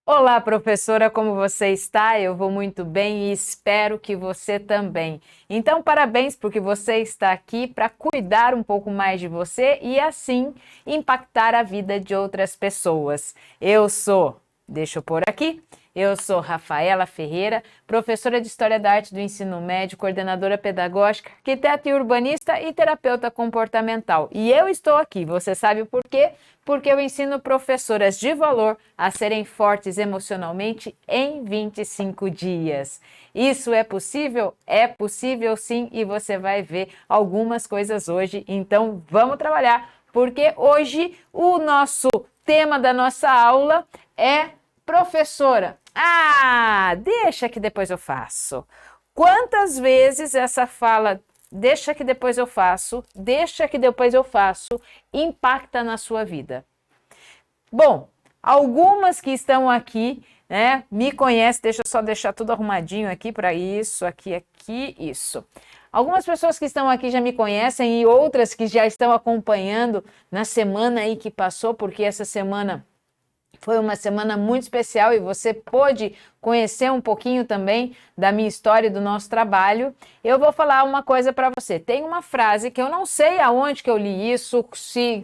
Olá, professora, como você está? Eu vou muito bem e espero que você também. Então, parabéns porque você está aqui para cuidar um pouco mais de você e assim impactar a vida de outras pessoas. Deixa eu pôr aqui. Eu sou Rafaela Ferreira, professora de História da Arte do Ensino Médio, coordenadora pedagógica, arquiteta e urbanista e terapeuta comportamental. E eu estou aqui, você sabe por quê? Porque eu ensino professoras de valor a serem fortes emocionalmente em 25 dias. Isso é possível? É possível sim, e você vai ver algumas coisas hoje. Então vamos trabalhar, porque hoje o nosso tema da nossa aula é professora. Deixa que depois eu faço. Quantas vezes essa fala deixa que depois eu faço, impacta na sua vida? Bom, algumas que estão aqui, né, me conhecem, deixa eu só deixar tudo arrumadinho aqui para isso, isso. Algumas pessoas que estão aqui já me conhecem e outras que já estão acompanhando na semana aí que passou, porque essa semana foi uma semana muito especial e você pôde conhecer um pouquinho também da minha história e do nosso trabalho. Eu vou falar uma coisa para você. Tem uma frase que eu não sei aonde que eu li isso,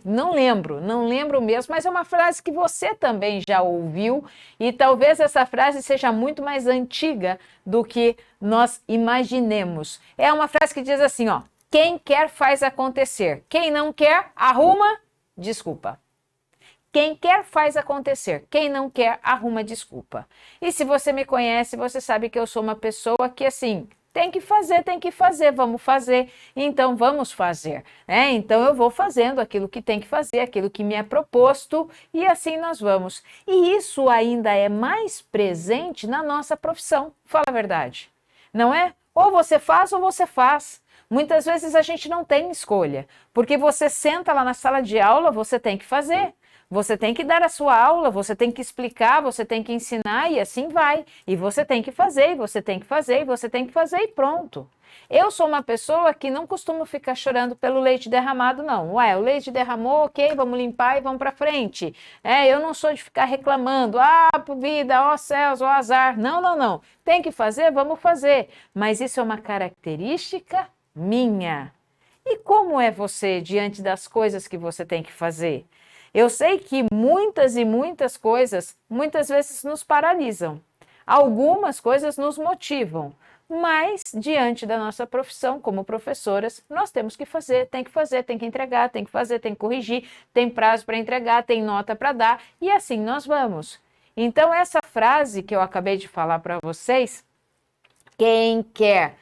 não lembro mesmo, mas é uma frase que você também já ouviu e talvez essa frase seja muito mais antiga do que nós imaginemos. É uma frase que diz assim, ó: quem quer faz acontecer, quem não quer arruma desculpa. Quem quer faz acontecer, quem não quer arruma desculpa. E se você me conhece, você sabe que eu sou uma pessoa que assim, tem que fazer, vamos fazer, então vamos fazer. Então eu vou fazendo aquilo que tem que fazer, aquilo que me é proposto e assim nós vamos. E isso ainda é mais presente na nossa profissão, fala a verdade, não é? Ou você faz ou você faz. Muitas vezes a gente não tem escolha, porque você senta lá na sala de aula, você tem que fazer. Você tem que dar a sua aula, você tem que explicar, você tem que ensinar e assim vai. E você tem que fazer, e você tem que fazer, e você tem que fazer e pronto. Eu sou uma pessoa que não costumo ficar chorando pelo leite derramado, não. Ué, o leite derramou, ok, vamos limpar e vamos para frente. Eu não sou de ficar reclamando, vida, ó céus, ó azar. Não, não, não. Tem que fazer, vamos fazer. Mas isso é uma característica minha. E como é você diante das coisas que você tem que fazer? Eu sei que muitas e muitas coisas, muitas vezes nos paralisam. Algumas coisas nos motivam, mas diante da nossa profissão como professoras, nós temos que fazer, tem que entregar, tem que fazer, tem que corrigir, tem prazo para entregar, tem nota para dar e assim nós vamos. Então essa frase que eu acabei de falar para vocês, quem quer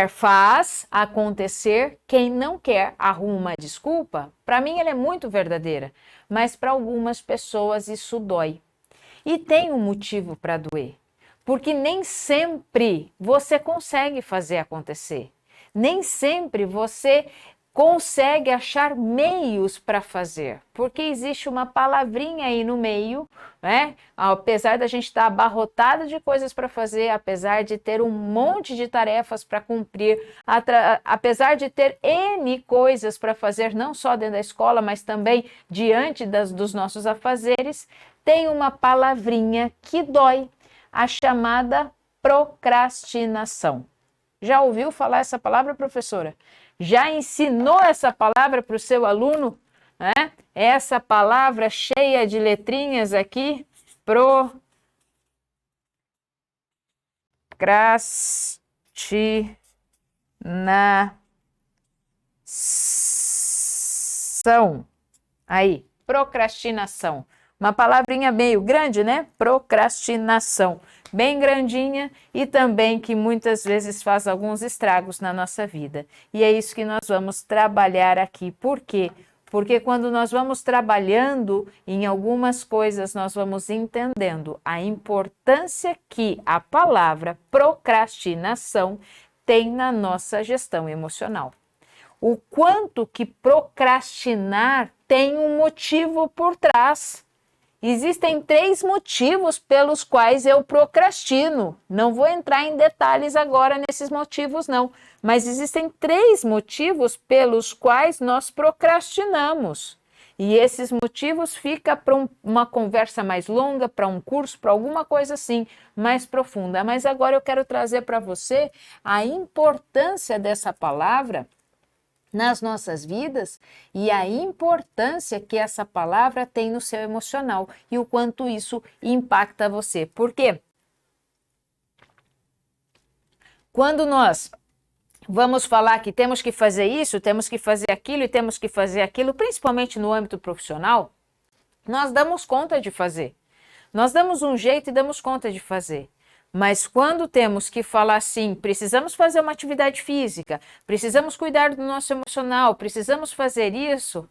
faz acontecer, quem não quer arruma desculpa. Para mim ela é muito verdadeira, mas para algumas pessoas isso dói. E tem um motivo para doer, porque nem sempre você consegue fazer acontecer. Nem sempre você consegue achar meios para fazer, porque existe uma palavrinha aí no meio, né? Apesar da gente estar abarrotado de coisas para fazer, apesar de ter um monte de tarefas para cumprir, apesar de ter N coisas para fazer, não só dentro da escola, mas também diante dos nossos afazeres, tem uma palavrinha que dói, a chamada procrastinação. Já ouviu falar essa palavra, professora? Já ensinou essa palavra para o seu aluno? Essa palavra cheia de letrinhas aqui, procrastinação. Aí, procrastinação. Uma palavrinha meio grande, né? Procrastinação. Bem grandinha e também que muitas vezes faz alguns estragos na nossa vida. E é isso que nós vamos trabalhar aqui. Por quê? Porque quando nós vamos trabalhando em algumas coisas, nós vamos entendendo a importância que a palavra procrastinação tem na nossa gestão emocional. O quanto que procrastinar tem um motivo por trás. Existem 3 motivos pelos quais eu procrastino. Não vou entrar em detalhes agora nesses motivos, não. Mas existem 3 motivos pelos quais nós procrastinamos. E esses motivos fica para uma conversa mais longa, para um curso, para alguma coisa assim, mais profunda. Mas agora eu quero trazer para você a importância dessa palavra nas nossas vidas e a importância que essa palavra tem no seu emocional e o quanto isso impacta você. Por quê? Quando nós vamos falar que temos que fazer isso, temos que fazer aquilo e temos que fazer aquilo, principalmente no âmbito profissional, nós damos conta de fazer. Nós damos um jeito e damos conta de fazer. Mas quando temos que falar assim, precisamos fazer uma atividade física, precisamos cuidar do nosso emocional, precisamos fazer isso,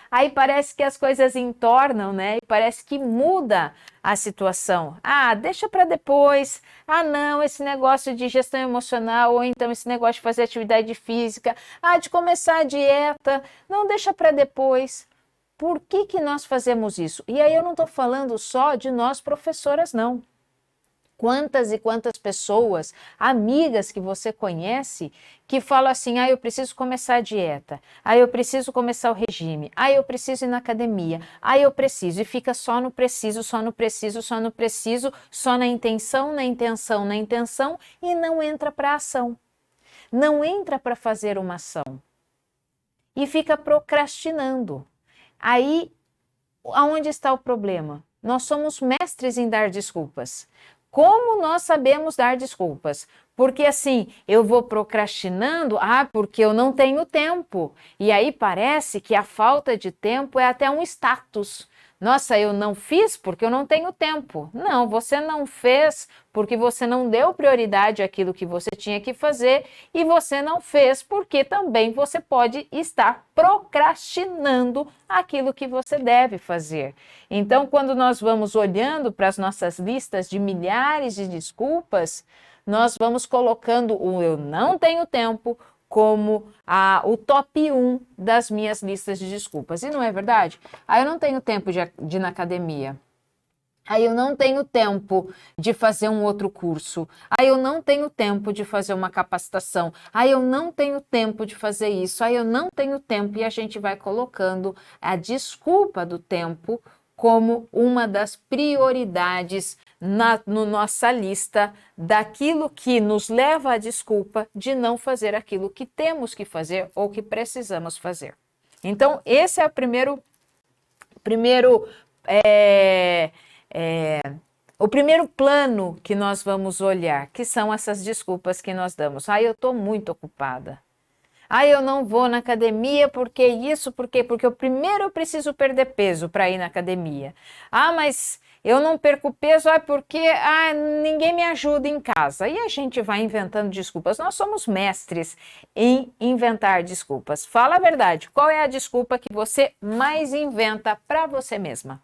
aí parece que as coisas entornam, né? E parece que muda a situação. Ah, deixa para depois. Ah, não, esse negócio de gestão emocional, ou então esse negócio de fazer atividade física, de começar a dieta, não, deixa para depois. Por que nós fazemos isso? E aí eu não estou falando só de nós professoras, não. Quantas e quantas pessoas, amigas que você conhece, que falam assim, eu preciso começar a dieta, eu preciso começar o regime, eu preciso ir na academia, eu preciso, e fica só no preciso, só no preciso, só no preciso, só na intenção, na intenção, na intenção, e não entra para a ação. Não entra para fazer uma ação. E fica procrastinando. Aí, aonde está o problema? Nós somos mestres em dar desculpas. Como nós sabemos dar desculpas? Porque assim, eu vou procrastinando, porque eu não tenho tempo. E aí parece que a falta de tempo é até um status. Nossa, eu não fiz porque eu não tenho tempo. Não, você não fez porque você não deu prioridade àquilo que você tinha que fazer e você não fez porque também você pode estar procrastinando aquilo que você deve fazer. Então, quando nós vamos olhando para as nossas listas de milhares de desculpas, nós vamos colocando o eu não tenho tempo como o top 1 das minhas listas de desculpas. E não é verdade? Eu não tenho tempo de ir na academia. Eu não tenho tempo de fazer um outro curso. Eu não tenho tempo de fazer uma capacitação. Eu não tenho tempo de fazer isso. Eu não tenho tempo. E a gente vai colocando a desculpa do tempo como uma das prioridades na nossa lista daquilo que nos leva à desculpa de não fazer aquilo que temos que fazer ou que precisamos fazer. Então, esse é o o primeiro plano que nós vamos olhar, que são essas desculpas que nós damos. Eu estou muito ocupada. Eu não vou na academia porque isso, porque eu preciso perder peso para ir na academia. Mas eu não perco peso porque ninguém me ajuda em casa. E a gente vai inventando desculpas. Nós somos mestres em inventar desculpas. Fala a verdade, qual é a desculpa que você mais inventa para você mesma?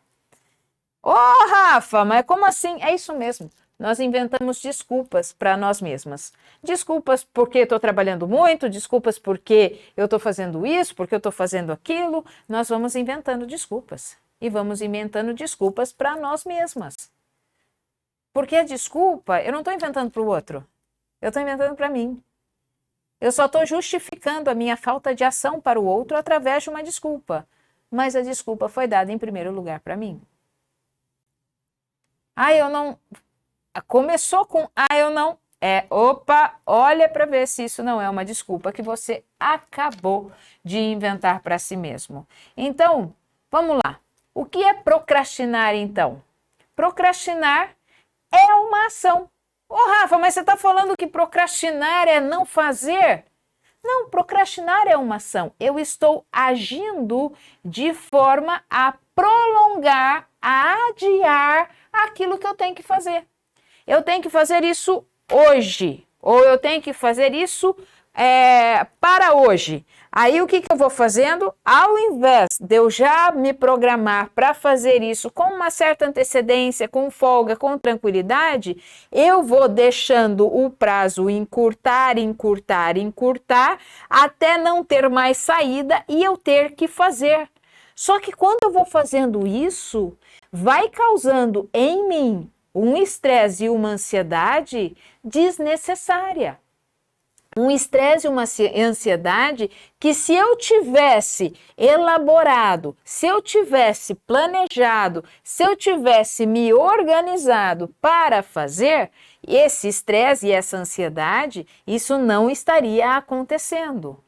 Rafa, mas como assim? É isso mesmo. Nós inventamos desculpas para nós mesmas. Desculpas porque estou trabalhando muito, desculpas porque eu estou fazendo isso, porque eu estou fazendo aquilo. Nós vamos inventando desculpas. E vamos inventando desculpas para nós mesmas. Porque a desculpa, eu não estou inventando para o outro. Eu estou inventando para mim. Eu só estou justificando a minha falta de ação para o outro através de uma desculpa. Mas a desculpa foi dada em primeiro lugar para mim. Eu não... Começou com eu não. Olha para ver se isso não é uma desculpa que você acabou de inventar para si mesmo. Então, vamos lá. O que é procrastinar, então? Procrastinar é uma ação. Rafa, mas você está falando que procrastinar é não fazer? Não, procrastinar é uma ação. Eu estou agindo de forma a prolongar, a adiar aquilo que eu tenho que fazer. Eu tenho que fazer isso hoje, ou eu tenho que fazer isso para hoje. Aí o que eu vou fazendo? Ao invés de eu já me programar para fazer isso com uma certa antecedência, com folga, com tranquilidade, eu vou deixando o prazo encurtar, até não ter mais saída e eu ter que fazer. Só que quando eu vou fazendo isso, vai causando em mim um estresse e uma ansiedade desnecessária. Um estresse e uma ansiedade que, se eu tivesse elaborado, se eu tivesse planejado, se eu tivesse me organizado para fazer, esse estresse e essa ansiedade, isso não estaria acontecendo.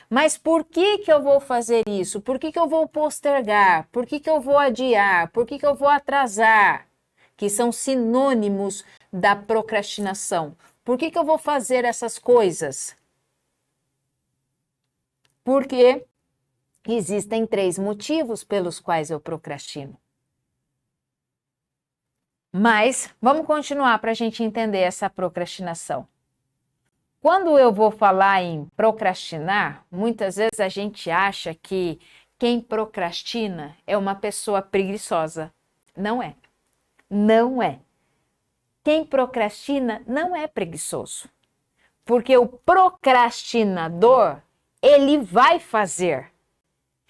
Mas por que eu vou fazer isso? Por que eu vou postergar? Por que eu vou adiar? Por que eu vou atrasar? Que são sinônimos da procrastinação. Por que eu vou fazer essas coisas? Porque existem 3 motivos pelos quais eu procrastino. Mas vamos continuar para a gente entender essa procrastinação. Quando eu vou falar em procrastinar, muitas vezes a gente acha que quem procrastina é uma pessoa preguiçosa. Não é. Não é. Quem procrastina não é preguiçoso. Porque o procrastinador, ele vai fazer.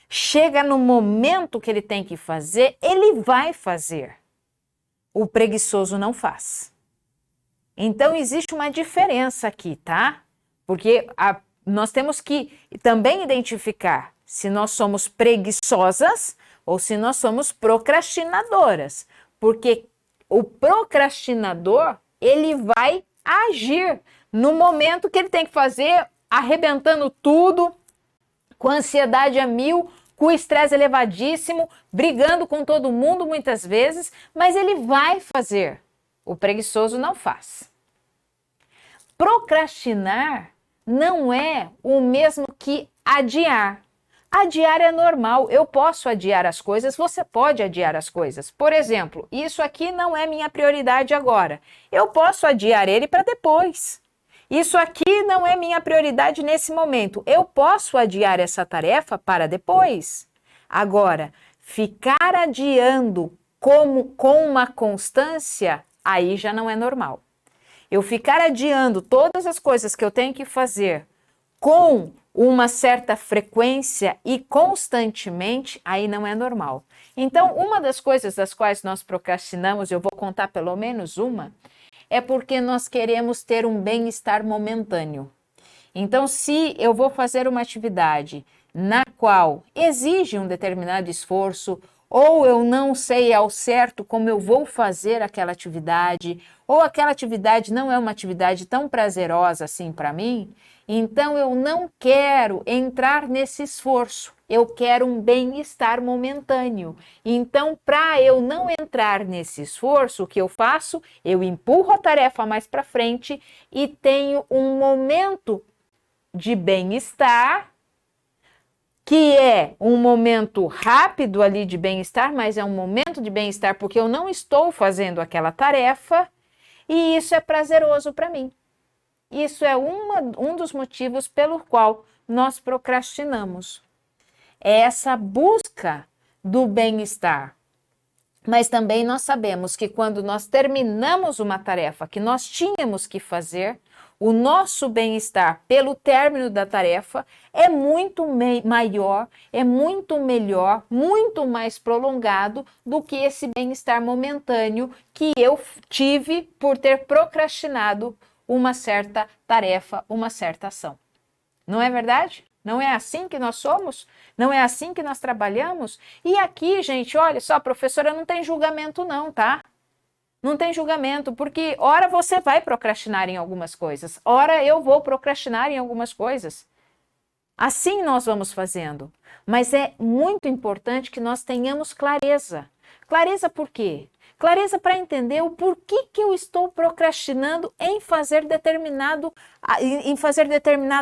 Chega no momento que ele tem que fazer, ele vai fazer. O preguiçoso não faz. Então, existe uma diferença aqui, tá? Porque nós temos que também identificar se nós somos preguiçosas ou se nós somos procrastinadoras. Porque o procrastinador, ele vai agir no momento que ele tem que fazer, arrebentando tudo, com ansiedade a mil, com estresse elevadíssimo, brigando com todo mundo muitas vezes, mas ele vai fazer. O preguiçoso não faz. Procrastinar não é o mesmo que adiar. Adiar é normal, eu posso adiar as coisas, você pode adiar as coisas. Por exemplo, isso aqui não é minha prioridade agora. Eu posso adiar ele para depois. Isso aqui não é minha prioridade nesse momento. Eu posso adiar essa tarefa para depois. Agora, ficar adiando com uma constância, aí já não é normal. Eu ficar adiando todas as coisas que eu tenho que fazer com uma certa frequência e constantemente, aí não é normal. Então, uma das coisas das quais nós procrastinamos, eu vou contar pelo menos uma, é porque nós queremos ter um bem-estar momentâneo. Então, se eu vou fazer uma atividade na qual exige um determinado esforço, ou eu não sei ao certo como eu vou fazer aquela atividade, ou aquela atividade não é uma atividade tão prazerosa assim para mim, então eu não quero entrar nesse esforço. Eu quero um bem-estar momentâneo. Então, para eu não entrar nesse esforço, o que eu faço? Eu empurro a tarefa mais para frente e tenho um momento de bem-estar, que é um momento rápido ali de bem-estar, mas é um momento de bem-estar porque eu não estou fazendo aquela tarefa e isso é prazeroso para mim. Isso é um dos motivos pelo qual nós procrastinamos. É essa busca do bem-estar. Mas também nós sabemos que quando nós terminamos uma tarefa que nós tínhamos que fazer, o nosso bem-estar pelo término da tarefa é muito maior, é muito melhor, muito mais prolongado do que esse bem-estar momentâneo que eu tive por ter procrastinado uma certa tarefa, uma certa ação. Não é verdade? Não é assim que nós somos? Não é assim que nós trabalhamos? E aqui, gente, olha só, professora, não tem julgamento não, tá? Não tem julgamento, porque ora você vai procrastinar em algumas coisas, ora eu vou procrastinar em algumas coisas. Assim nós vamos fazendo. Mas é muito importante que nós tenhamos clareza. Clareza por quê? Clareza para entender o porquê que eu estou procrastinando em fazer determinada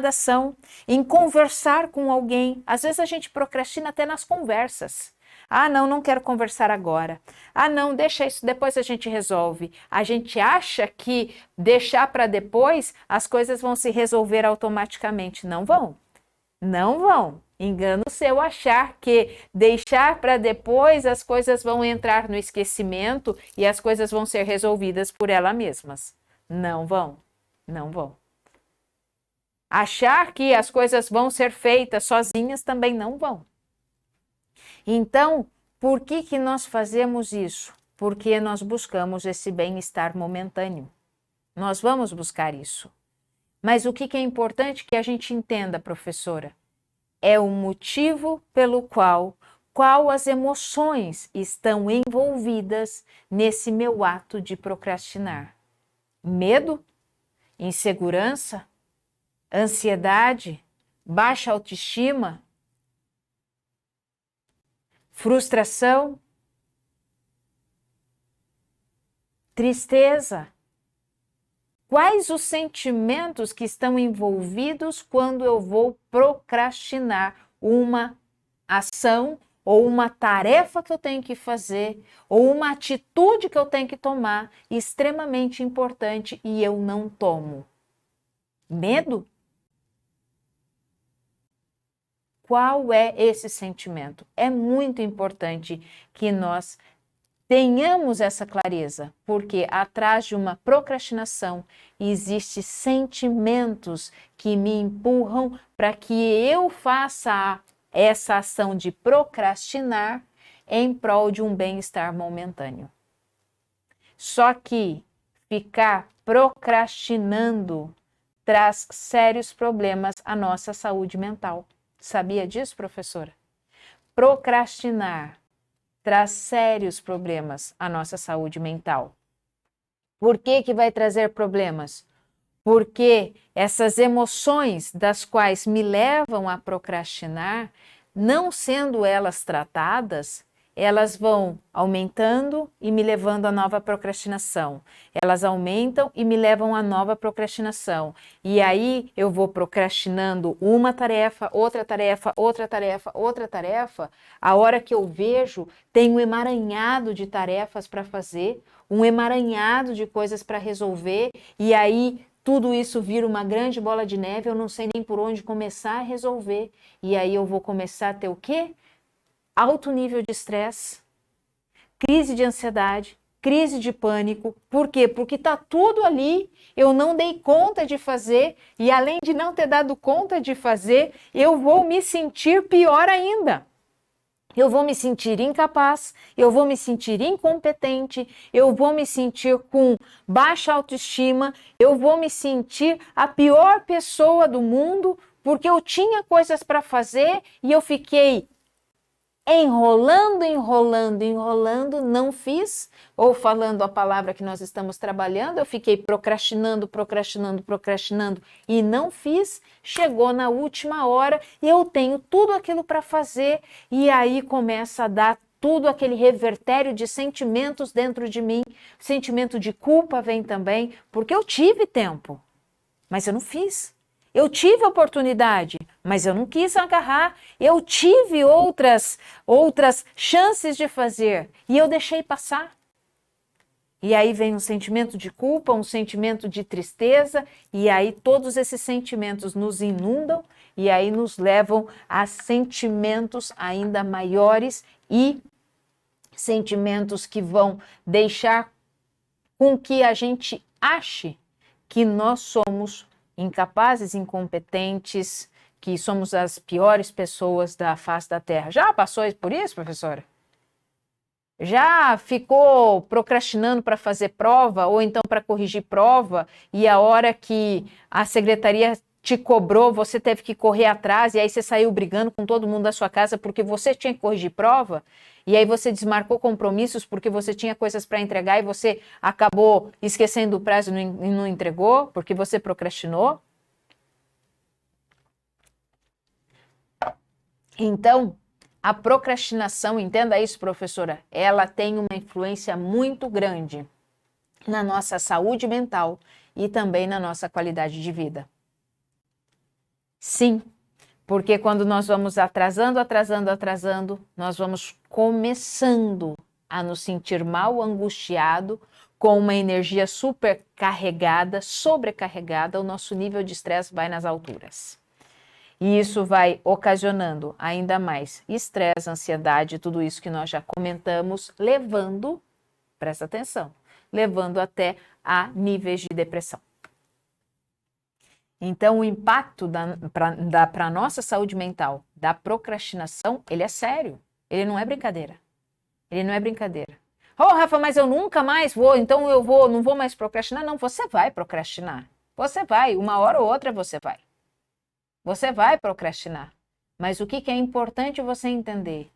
ação, em conversar com alguém. Às vezes a gente procrastina até nas conversas. Ah, não quero conversar agora. Ah, não, deixa isso, depois a gente resolve. A gente acha que deixar para depois as coisas vão se resolver automaticamente. Não vão. Não vão. Engano seu achar que deixar para depois as coisas vão entrar no esquecimento e as coisas vão ser resolvidas por elas mesmas. Não vão. Não vão. Achar que as coisas vão ser feitas sozinhas também não vão. Então, por que nós fazemos isso? Porque nós buscamos esse bem-estar momentâneo. Nós vamos buscar isso. Mas o que é importante que a gente entenda, professora? É o motivo pelo qual as emoções estão envolvidas nesse meu ato de procrastinar. Medo, insegurança, ansiedade, baixa autoestima, frustração, tristeza. Quais os sentimentos que estão envolvidos quando eu vou procrastinar uma ação ou uma tarefa que eu tenho que fazer ou uma atitude que eu tenho que tomar extremamente importante e eu não tomo? Medo? Qual é esse sentimento? É muito importante que nós tenhamos essa clareza, porque atrás de uma procrastinação existem sentimentos que me empurram para que eu faça essa ação de procrastinar em prol de um bem-estar momentâneo. Só que ficar procrastinando traz sérios problemas à nossa saúde mental. Sabia disso, professora? Procrastinar traz sérios problemas à nossa saúde mental. Por que vai trazer problemas? Porque essas emoções das quais me levam a procrastinar, não sendo elas tratadas, elas vão aumentando e me levando a nova procrastinação. Elas aumentam e me levam a nova procrastinação. E aí eu vou procrastinando uma tarefa, outra tarefa, outra tarefa, outra tarefa. A hora que eu vejo, tem um emaranhado de tarefas para fazer, um emaranhado de coisas para resolver, e aí tudo isso vira uma grande bola de neve, eu não sei nem por onde começar a resolver. E aí eu vou começar a ter o quê? Alto nível de estresse, crise de ansiedade, crise de pânico. Por quê? Porque está tudo ali, eu não dei conta de fazer, e além de não ter dado conta de fazer, eu vou me sentir pior ainda. Eu vou me sentir incapaz, eu vou me sentir incompetente, eu vou me sentir com baixa autoestima, eu vou me sentir a pior pessoa do mundo, porque eu tinha coisas para fazer e eu fiquei enrolando, não fiz, ou falando a palavra que nós estamos trabalhando, eu fiquei procrastinando e não fiz, chegou na última hora e eu tenho tudo aquilo para fazer e aí começa a dar tudo aquele revertério de sentimentos dentro de mim, sentimento de culpa vem também, porque eu tive tempo, mas eu não fiz. Eu tive oportunidade, mas eu não quis agarrar. Eu tive outras chances de fazer e eu deixei passar. E aí vem um sentimento de culpa, um sentimento de tristeza, e aí todos esses sentimentos nos inundam e aí nos levam a sentimentos ainda maiores e sentimentos que vão deixar com que a gente ache que nós somos incapazes, incompetentes, que somos as piores pessoas da face da Terra. Já passou por isso, professora? Já ficou procrastinando para fazer prova ou então para corrigir prova e a hora que a secretaria te cobrou, você teve que correr atrás e aí você saiu brigando com todo mundo da sua casa porque você tinha que corrigir prova? E aí você desmarcou compromissos porque você tinha coisas para entregar e você acabou esquecendo o prazo e não entregou porque você procrastinou? Então, a procrastinação, entenda isso, professora, ela tem uma influência muito grande na nossa saúde mental e também na nossa qualidade de vida. Sim, porque quando nós vamos atrasando, nós vamos começando a nos sentir mal, angustiado, com uma energia supercarregada, sobrecarregada, o nosso nível de estresse vai nas alturas. E isso vai ocasionando ainda mais estresse, ansiedade, tudo isso que nós já comentamos, levando, presta atenção, levando até a níveis de depressão. Então, o impacto para a nossa saúde mental da procrastinação, ele é sério. Ele não é brincadeira. Ele não é brincadeira. Oh, Rafa, mas eu nunca mais vou, então não vou mais procrastinar. Não, você vai procrastinar. Você vai, uma hora ou outra você vai. Você vai procrastinar. Mas o que é importante você entender?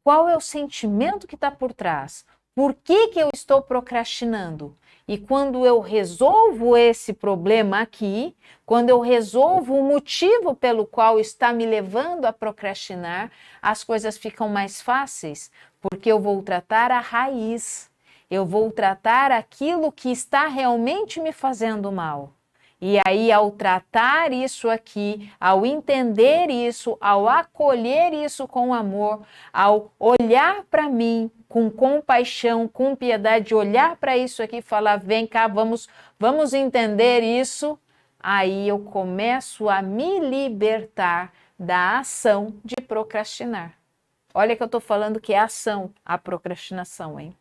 Qual é o sentimento que está por trás? Por que eu estou procrastinando? E quando eu resolvo esse problema aqui, quando eu resolvo o motivo pelo qual está me levando a procrastinar, as coisas ficam mais fáceis, porque eu vou tratar a raiz, eu vou tratar aquilo que está realmente me fazendo mal. E aí, ao tratar isso aqui, ao entender isso, ao acolher isso com amor, ao olhar para mim com compaixão, com piedade, olhar para isso aqui e falar, vem cá, vamos entender isso, aí eu começo a me libertar da ação de procrastinar. Olha que eu estou falando que é ação, a procrastinação, hein?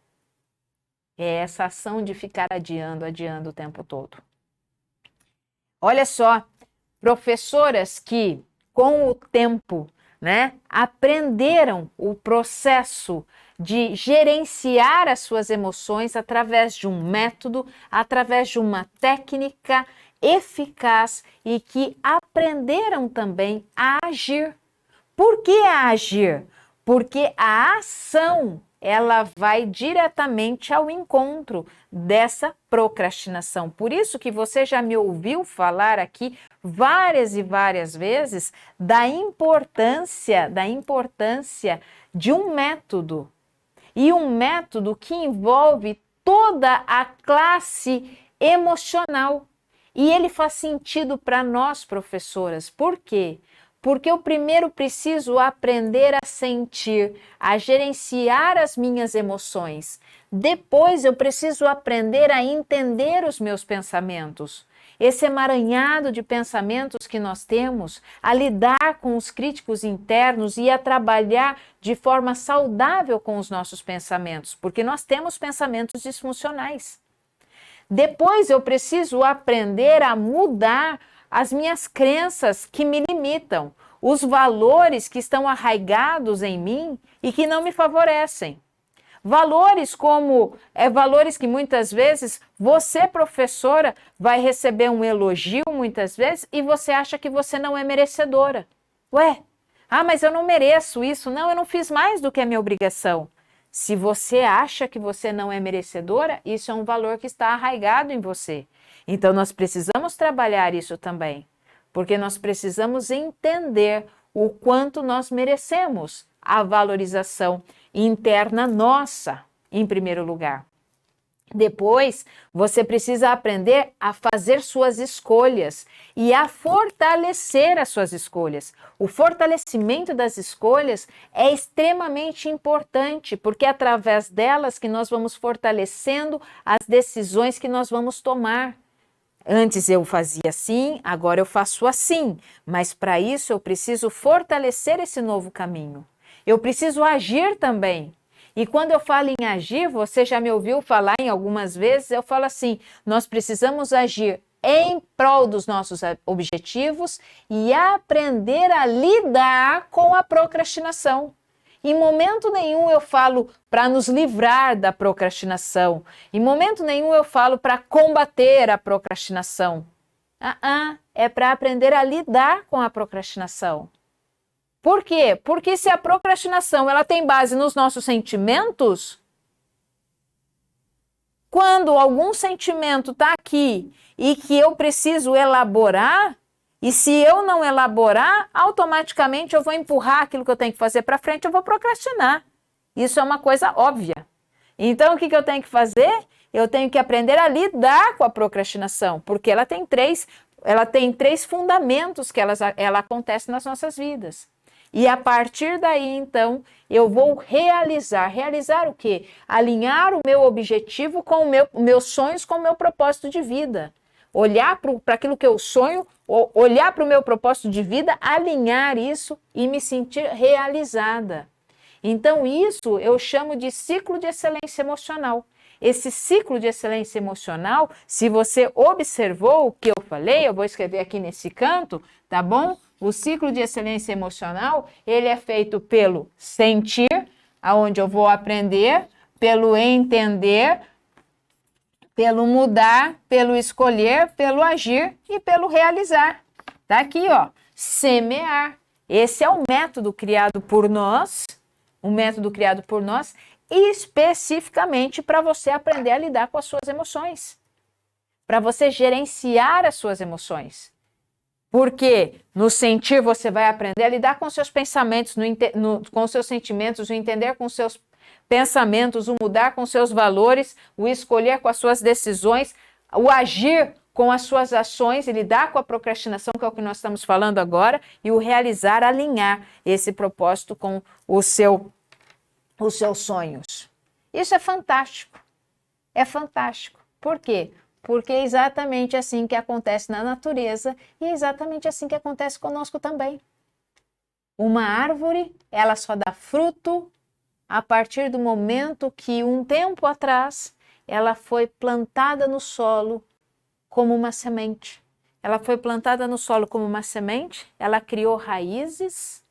É essa ação de ficar adiando o tempo todo. Olha só, professoras que, com o tempo, aprenderam o processo de gerenciar as suas emoções através de um método, através de uma técnica eficaz e que aprenderam também a agir. Por que a agir? Porque a ação ela vai diretamente ao encontro dessa procrastinação. Por isso que você já me ouviu falar aqui várias e várias vezes da importância de um método. E um método que envolve toda a classe emocional. E ele faz sentido para nós, professoras. Por quê? Porque eu primeiro preciso aprender a sentir, a gerenciar as minhas emoções. Depois eu preciso aprender a entender os meus pensamentos. Esse emaranhado de pensamentos que nós temos, a lidar com os críticos internos e a trabalhar de forma saudável com os nossos pensamentos, porque nós temos pensamentos disfuncionais. Depois eu preciso aprender a mudar as minhas crenças que me limitam, os valores que estão arraigados em mim e que não me favorecem. Valores como valores que muitas vezes você, professora, vai receber um elogio muitas vezes e você acha que você não é merecedora. Mas eu não mereço isso. Não, eu não fiz mais do que a minha obrigação. Se você acha que você não é merecedora, isso é um valor que está arraigado em você. Então, nós precisamos trabalhar isso também, porque nós precisamos entender o quanto nós merecemos a valorização interna nossa, em primeiro lugar. Depois, você precisa aprender a fazer suas escolhas e a fortalecer as suas escolhas. O fortalecimento das escolhas é extremamente importante, porque é através delas que nós vamos fortalecendo as decisões que nós vamos tomar. Antes eu fazia assim, agora eu faço assim, mas para isso eu preciso fortalecer esse novo caminho. Eu preciso agir também. E quando eu falo em agir, você já me ouviu falar em algumas vezes, eu falo assim, nós precisamos agir em prol dos nossos objetivos e aprender a lidar com a procrastinação. Em momento nenhum eu falo para nos livrar da procrastinação. Em momento nenhum eu falo para combater a procrastinação. É para aprender a lidar com a procrastinação. Por quê? Porque se a procrastinação ela tem base nos nossos sentimentos, quando algum sentimento está aqui e que eu preciso elaborar, e se eu não elaborar, automaticamente eu vou empurrar aquilo que eu tenho que fazer para frente, eu vou procrastinar. Isso é uma coisa óbvia. Então, o que eu tenho que fazer? Eu tenho que aprender a lidar com a procrastinação, porque ela tem três fundamentos que ela acontece nas nossas vidas. E a partir daí, então, eu vou realizar. Realizar o quê? Alinhar o meu objetivo com meus sonhos, com o meu propósito de vida. Olhar para aquilo que eu sonho, olhar para o meu propósito de vida, alinhar isso e me sentir realizada. Então, isso eu chamo de ciclo de excelência emocional. Esse ciclo de excelência emocional, se você observou o que eu falei, eu vou escrever aqui nesse canto, tá bom? O ciclo de excelência emocional, ele é feito pelo sentir, aonde eu vou aprender, pelo entender, pelo mudar, pelo escolher, pelo agir e pelo realizar. Tá aqui, ó, semear. Esse é o método criado por nós, especificamente para você aprender a lidar com as suas emoções, para você gerenciar as suas emoções. Porque no sentir você vai aprender a lidar com seus pensamentos, com seus sentimentos, o entender com seus pensamentos, o mudar com seus valores, o escolher com as suas decisões, o agir com as suas ações e lidar com a procrastinação, que é o que nós estamos falando agora, e o realizar, alinhar esse propósito com os seus sonhos. Isso é fantástico. É fantástico. Por quê? Porque é exatamente assim que acontece na natureza e é exatamente assim que acontece conosco também. Uma árvore, ela só dá fruto a partir do momento que um tempo atrás ela foi plantada no solo como uma semente. Ela foi plantada no solo como uma semente, ela criou raízes,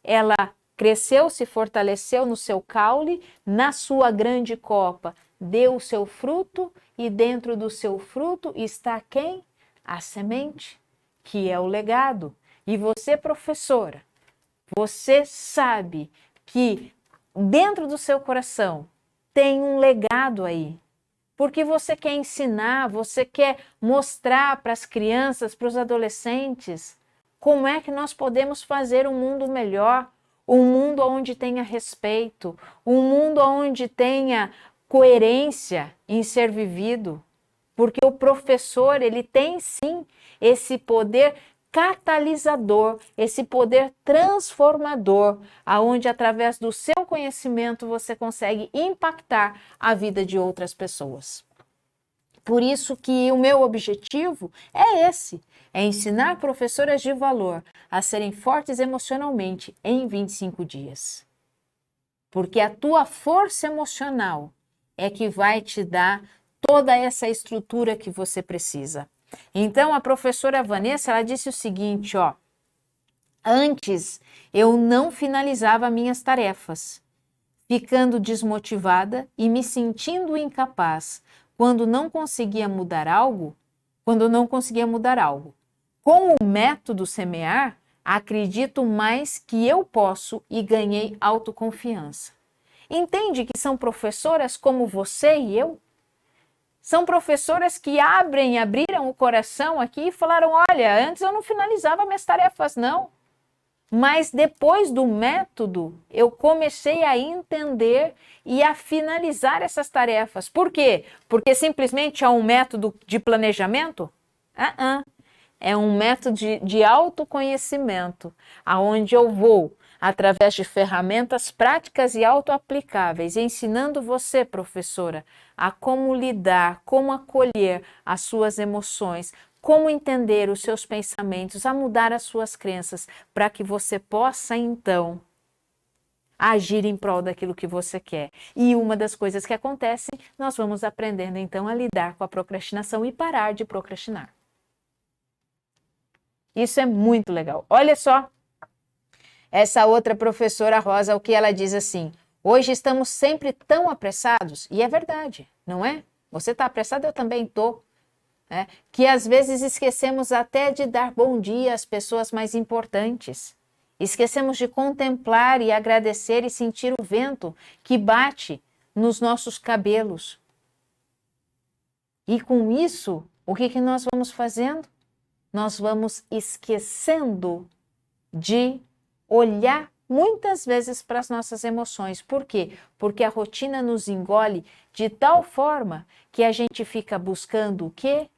ela cresceu, se fortaleceu no seu caule, na sua grande copa, deu o seu fruto e dentro do seu fruto está quem? A semente, que é o legado. E você, professora, você sabe que dentro do seu coração tem um legado aí. Porque você quer ensinar, você quer mostrar para as crianças, para os adolescentes, como é que nós podemos fazer um mundo melhor, um mundo onde tenha respeito, um mundo onde tenha coerência em ser vivido. Porque o professor, ele tem sim esse poder catalisador, esse poder transformador, aonde através do seu conhecimento você consegue impactar a vida de outras pessoas. Por isso que o meu objetivo é esse, é ensinar professoras de valor a serem fortes emocionalmente em 25 dias. Porque a tua força emocional é que vai te dar toda essa estrutura que você precisa. Então, a professora Vanessa, ela disse o seguinte, ó: antes eu não finalizava minhas tarefas, ficando desmotivada e me sentindo incapaz quando não conseguia mudar algo, Com o método semear, acredito mais que eu posso e ganhei autoconfiança. Entende que são professoras como você e eu? São professoras que abriram o coração aqui e falaram, olha, antes eu não finalizava minhas tarefas não, mas depois do método eu comecei a entender e a finalizar essas tarefas. Por quê? Porque simplesmente é um método de planejamento? É um método de autoconhecimento, aonde eu vou, através de ferramentas práticas e autoaplicáveis, ensinando você, professora, a como lidar, como acolher as suas emoções, como entender os seus pensamentos, a mudar as suas crenças, para que você possa, então, agir em prol daquilo que você quer. E uma das coisas que acontece, nós vamos aprendendo, então, a lidar com a procrastinação e parar de procrastinar. Isso é muito legal. Olha só, essa outra professora Rosa, o que ela diz assim, hoje estamos sempre tão apressados, e é verdade, não é? Você está apressado, eu também estou. Que às vezes esquecemos até de dar bom dia às pessoas mais importantes. Esquecemos de contemplar e agradecer e sentir o vento que bate nos nossos cabelos. E com isso, o que nós vamos fazendo? Nós vamos esquecendo de olhar muitas vezes para as nossas emoções. Por quê? Porque a rotina nos engole de tal forma que a gente fica buscando o quê?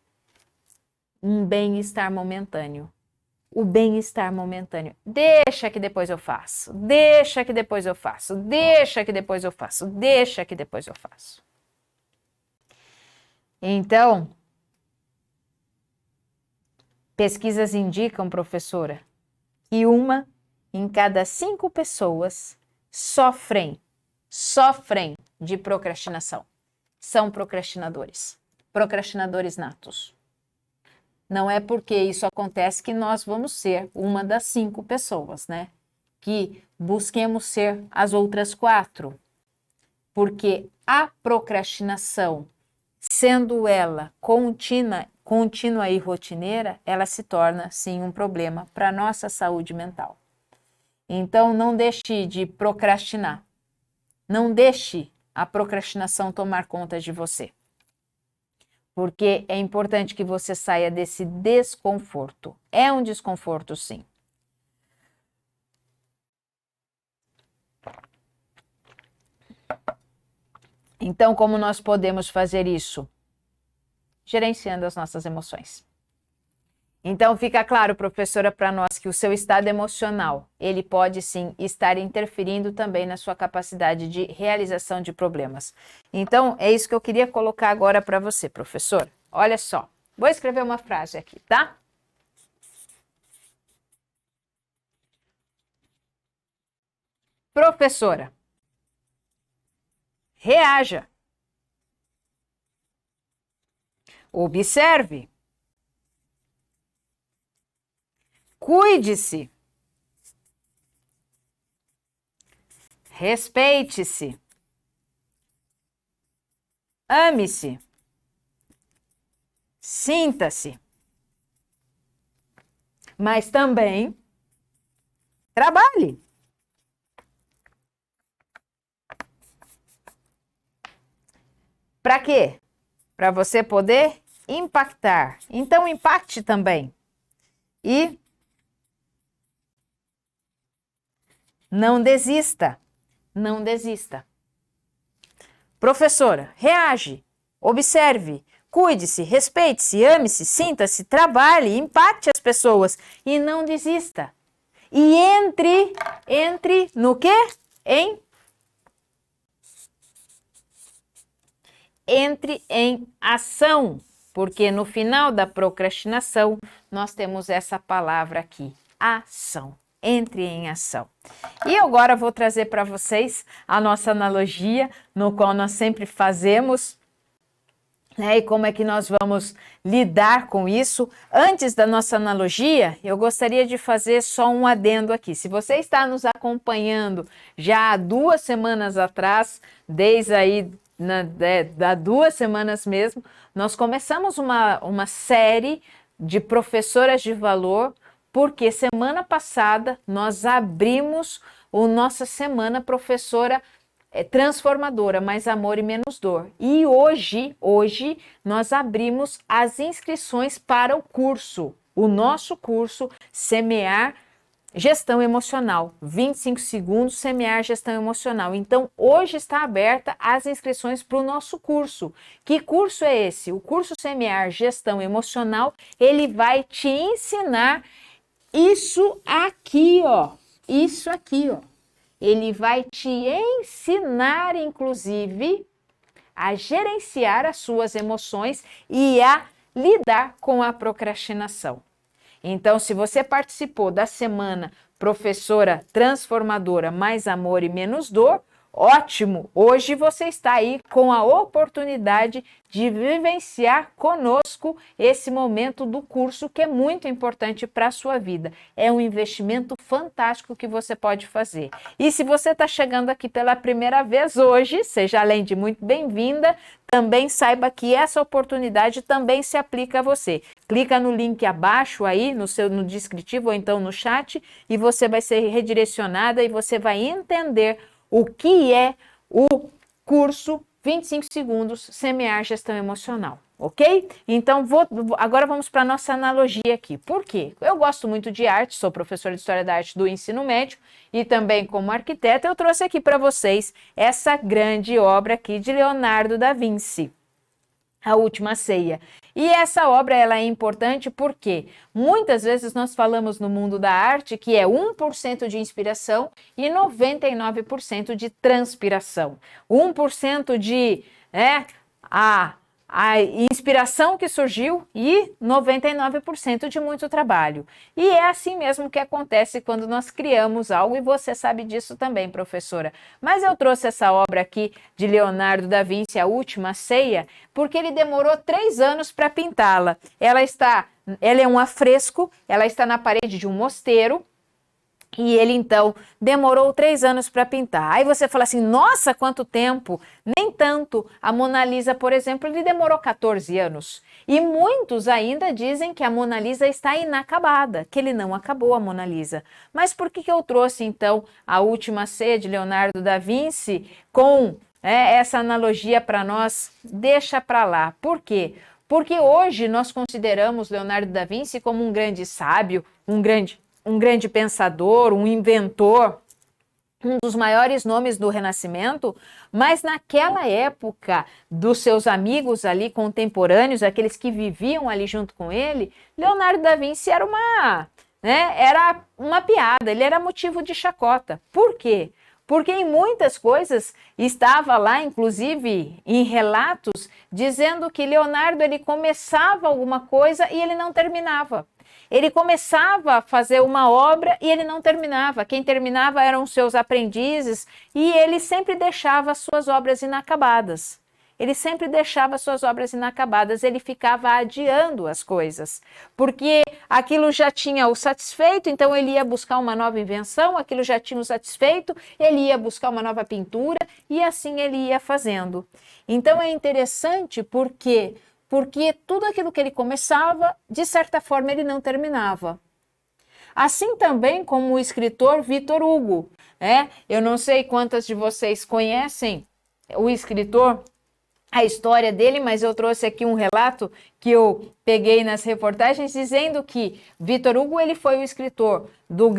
Um bem-estar momentâneo. O bem-estar momentâneo. Deixa que depois eu faço. Deixa que depois eu faço. Deixa que depois eu faço. Deixa que depois eu faço. Então, pesquisas indicam, professora, que 1 em cada 5 pessoas sofrem de procrastinação. São procrastinadores natos. Não é porque isso acontece que nós vamos ser uma das 5 pessoas, né? Que busquemos ser as outras 4. Porque a procrastinação sendo ela contínua e rotineira, ela se torna, sim, um problema para a nossa saúde mental. Então, não deixe de procrastinar. Não deixe a procrastinação tomar conta de você. Porque é importante que você saia desse desconforto. É um desconforto, sim. Então, como nós podemos fazer isso? Gerenciando as nossas emoções. Então, fica claro, professora, para nós que o seu estado emocional, ele pode sim estar interferindo também na sua capacidade de realização de problemas. Então, é isso que eu queria colocar agora para você, professor. Olha só, vou escrever uma frase aqui, tá? Professora, reaja. Observe. Cuide-se. Respeite-se. Ame-se. Sinta-se. Mas também trabalhe. Para quê? Para você poder impactar. Então, impacte também. E não desista. Não desista. Professora, reage, observe, cuide-se, respeite-se, ame-se, sinta-se, trabalhe, impacte as pessoas e não desista. E entre no quê? Entre em ação, porque no final da procrastinação nós temos essa palavra aqui, ação. Entre em ação. E agora vou trazer para vocês a nossa analogia, no qual nós sempre fazemos, né? E como é que nós vamos lidar com isso. Antes da nossa analogia, eu gostaria de fazer só um adendo aqui. Se você está nos acompanhando já há 2 semanas atrás, desde aí da 2 semanas mesmo, nós começamos uma série de professoras de valor, porque semana passada nós abrimos a nossa semana professora transformadora, mais amor e menos dor. E hoje nós abrimos as inscrições para o nosso curso Semear Gestão Emocional, 25 segundos, semear gestão emocional. Então, hoje está aberta as inscrições para o nosso curso. Que curso é esse? O curso Semear Gestão Emocional, ele vai te ensinar isso aqui, ó. Isso aqui, ó. Ele vai te ensinar, inclusive, a gerenciar as suas emoções e a lidar com a procrastinação. Então, se você participou da semana Professora Transformadora Mais Amor e Menos Dor, ótimo! Hoje você está aí com a oportunidade de vivenciar conosco esse momento do curso que é muito importante para a sua vida. É um investimento fantástico que você pode fazer. E se você está chegando aqui pela primeira vez hoje, seja além de muito bem-vinda, também saiba que essa oportunidade também se aplica a você. Clica no link abaixo aí, no descritivo ou então no chat, e você vai ser redirecionada e você vai entender o que é o curso 25 segundos Semear Gestão Emocional, ok? Então, agora vamos para a nossa analogia aqui. Por quê? Eu gosto muito de arte, sou professora de História da Arte do ensino médio e também como arquiteta eu trouxe aqui para vocês essa grande obra aqui de Leonardo da Vinci, A Última Ceia. E essa obra ela é importante porque muitas vezes nós falamos no mundo da arte que é 1% de inspiração e 99% de transpiração. 1% de a inspiração que surgiu e 99% de muito trabalho. E é assim mesmo que acontece quando nós criamos algo e você sabe disso também, professora. Mas eu trouxe essa obra aqui de Leonardo da Vinci, A Última Ceia, porque ele demorou 3 anos para pintá-la. Ela é um afresco, ela está na parede de um mosteiro. E ele, então, demorou 3 anos para pintar. Aí você fala assim, nossa, quanto tempo! Nem tanto. A Mona Lisa, por exemplo, ele demorou 14 anos. E muitos ainda dizem que a Mona Lisa está inacabada, que ele não acabou a Mona Lisa. Mas por que eu trouxe, então, A Última Ceia de Leonardo da Vinci com essa analogia para nós? Deixa para lá. Por quê? Porque hoje nós consideramos Leonardo da Vinci como um grande sábio, um grande pensador, um inventor, um dos maiores nomes do Renascimento, mas naquela época dos seus amigos ali contemporâneos, aqueles que viviam ali junto com ele, Leonardo da Vinci era uma piada, ele era motivo de chacota. Por quê? Porque em muitas coisas estava lá, inclusive em relatos, dizendo que Leonardo ele começava alguma coisa e ele não terminava. Ele começava a fazer uma obra e ele não terminava. Quem terminava eram seus aprendizes e ele sempre deixava suas obras inacabadas. Ele sempre deixava suas obras inacabadas, ele ficava adiando as coisas, porque aquilo já tinha o satisfeito, então ele ia buscar uma nova invenção, aquilo já tinha o satisfeito, ele ia buscar uma nova pintura e assim ele ia fazendo. Então é interessante porque tudo aquilo que ele começava, de certa forma, ele não terminava. Assim também como o escritor Victor Hugo. Eu não sei quantas de vocês conhecem o escritor, a história dele, mas eu trouxe aqui um relato que eu peguei nas reportagens dizendo que Victor Hugo ele foi o escritor dos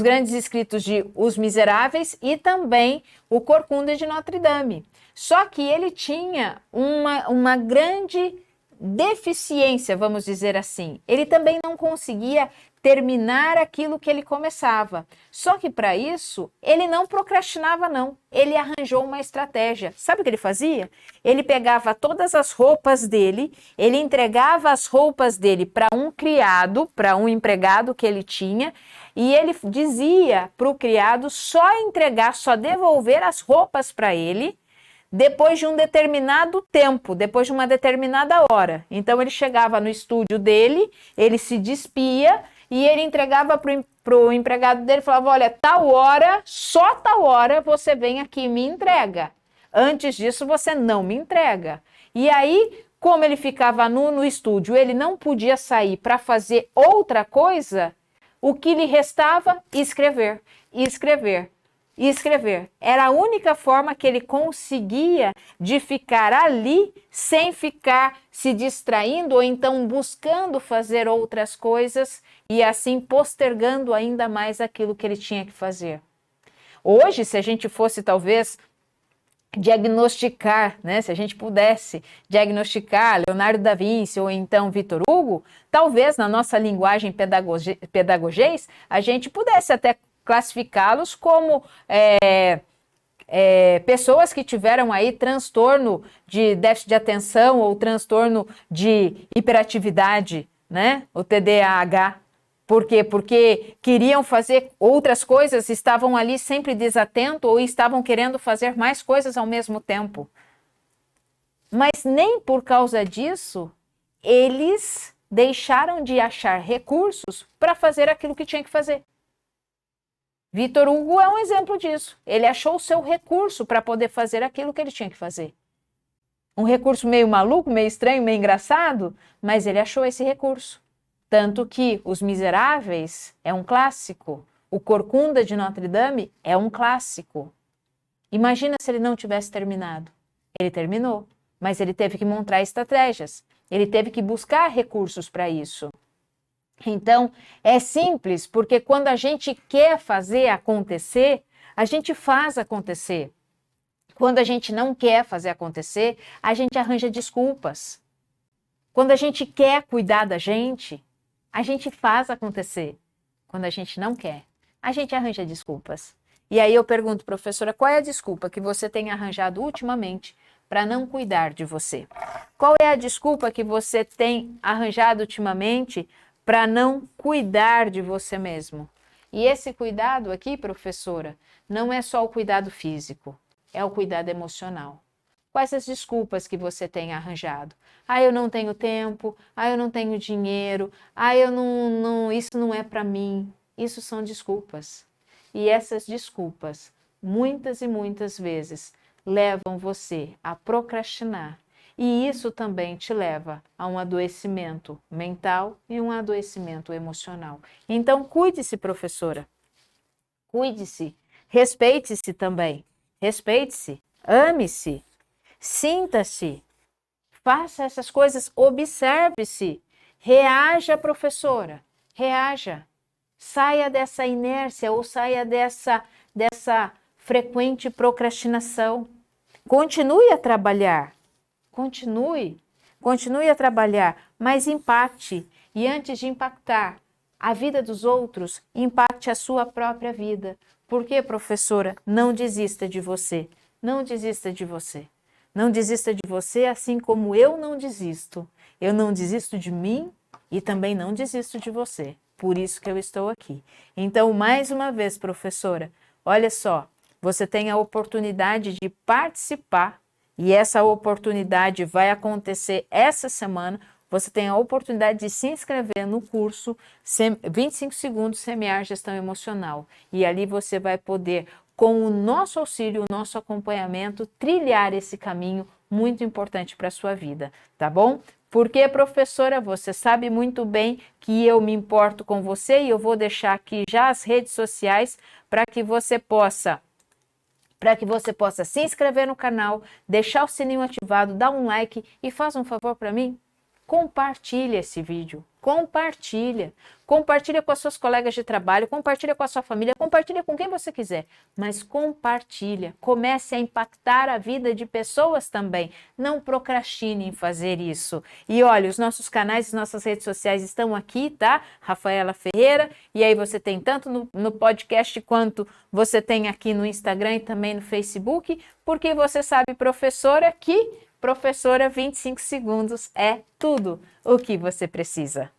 grandes escritos de Os Miseráveis e também o Corcunda de Notre Dame. Só que ele tinha uma grande deficiência, vamos dizer assim. Ele também não conseguia terminar aquilo que ele começava. Só que para isso, ele não procrastinava não. Ele arranjou uma estratégia. Sabe o que ele fazia? Ele pegava todas as roupas dele, ele entregava as roupas dele para um criado, para um empregado que ele tinha, e ele dizia para o criado só entregar, só devolver as roupas para ele depois de um determinado tempo, depois de uma determinada hora. Então ele chegava no estúdio dele, ele se despia e ele entregava para o empregado dele, falava, olha, tal hora, só tal hora você vem aqui e me entrega. Antes disso você não me entrega. E aí, como ele ficava no estúdio, ele não podia sair para fazer outra coisa, o que lhe restava? Escrever, escrever. E escrever. Era a única forma que ele conseguia de ficar ali sem ficar se distraindo ou então buscando fazer outras coisas e assim postergando ainda mais aquilo que ele tinha que fazer. Hoje, se a gente fosse talvez diagnosticar, se a gente pudesse diagnosticar Leonardo da Vinci ou então Victor Hugo, talvez na nossa linguagem pedagogês a gente pudesse até classificá-los como pessoas que tiveram aí transtorno de déficit de atenção ou transtorno de hiperatividade, o TDAH. Por quê? Porque queriam fazer outras coisas, estavam ali sempre desatentos ou estavam querendo fazer mais coisas ao mesmo tempo. Mas nem por causa disso, eles deixaram de achar recursos para fazer aquilo que tinha que fazer. Victor Hugo é um exemplo disso. Ele achou o seu recurso para poder fazer aquilo que ele tinha que fazer. Um recurso meio maluco, meio estranho, meio engraçado, mas ele achou esse recurso. Tanto que Os Miseráveis é um clássico, o Corcunda de Notre Dame é um clássico. Imagina se ele não tivesse terminado. Ele terminou, mas ele teve que montar estratégias, ele teve que buscar recursos para isso. Então, é simples, porque quando a gente quer fazer acontecer, a gente faz acontecer. Quando a gente não quer fazer acontecer, a gente arranja desculpas. Quando a gente quer cuidar da gente, a gente faz acontecer. Quando a gente não quer, a gente arranja desculpas. E aí eu pergunto, professora, qual é a desculpa que você tem arranjado ultimamente para não cuidar de você? Qual é a desculpa que você tem arranjado ultimamente para não cuidar de você mesmo? E esse cuidado aqui, professora, não é só o cuidado físico, é o cuidado emocional. Quais as desculpas que você tem arranjado? Ah, eu não tenho tempo, ah, eu não tenho dinheiro, ah, isso não é para mim. Isso são desculpas. E essas desculpas, muitas e muitas vezes, levam você a procrastinar. E isso também te leva a um adoecimento mental e um adoecimento emocional. Então, cuide-se, professora. Cuide-se. Respeite-se também. Respeite-se. Ame-se. Sinta-se. Faça essas coisas. Observe-se. Reaja, professora. Reaja. Saia dessa inércia ou saia dessa frequente procrastinação. Continue a trabalhar. Continue a trabalhar, mas impacte. E antes de impactar a vida dos outros, impacte a sua própria vida. Por quê, professora? Não desista de você. Não desista de você. Não desista de você, assim como eu não desisto. Eu não desisto de mim e também não desisto de você. Por isso que eu estou aqui. Então, mais uma vez, professora, olha só, você tem a oportunidade de participar e essa oportunidade vai acontecer essa semana. Você tem a oportunidade de se inscrever no curso 25 segundos Semear Gestão Emocional. E ali você vai poder, com o nosso auxílio, o nosso acompanhamento, trilhar esse caminho muito importante para a sua vida, tá bom? Porque, professora, você sabe muito bem que eu me importo com você e eu vou deixar aqui já as redes sociais para que você possa se inscrever no canal, deixar o sininho ativado, dar um like e faz um favor para mim. Compartilha esse vídeo, compartilha com as suas colegas de trabalho, compartilha com a sua família, compartilha com quem você quiser, mas compartilha, comece a impactar a vida de pessoas também, não procrastine em fazer isso. E olha, os nossos canais, as nossas redes sociais estão aqui, tá? Rafaela Ferreira, e aí você tem tanto no podcast quanto você tem aqui no Instagram e também no Facebook, porque você sabe, professora, que Professora 25 segundos é tudo o que você precisa.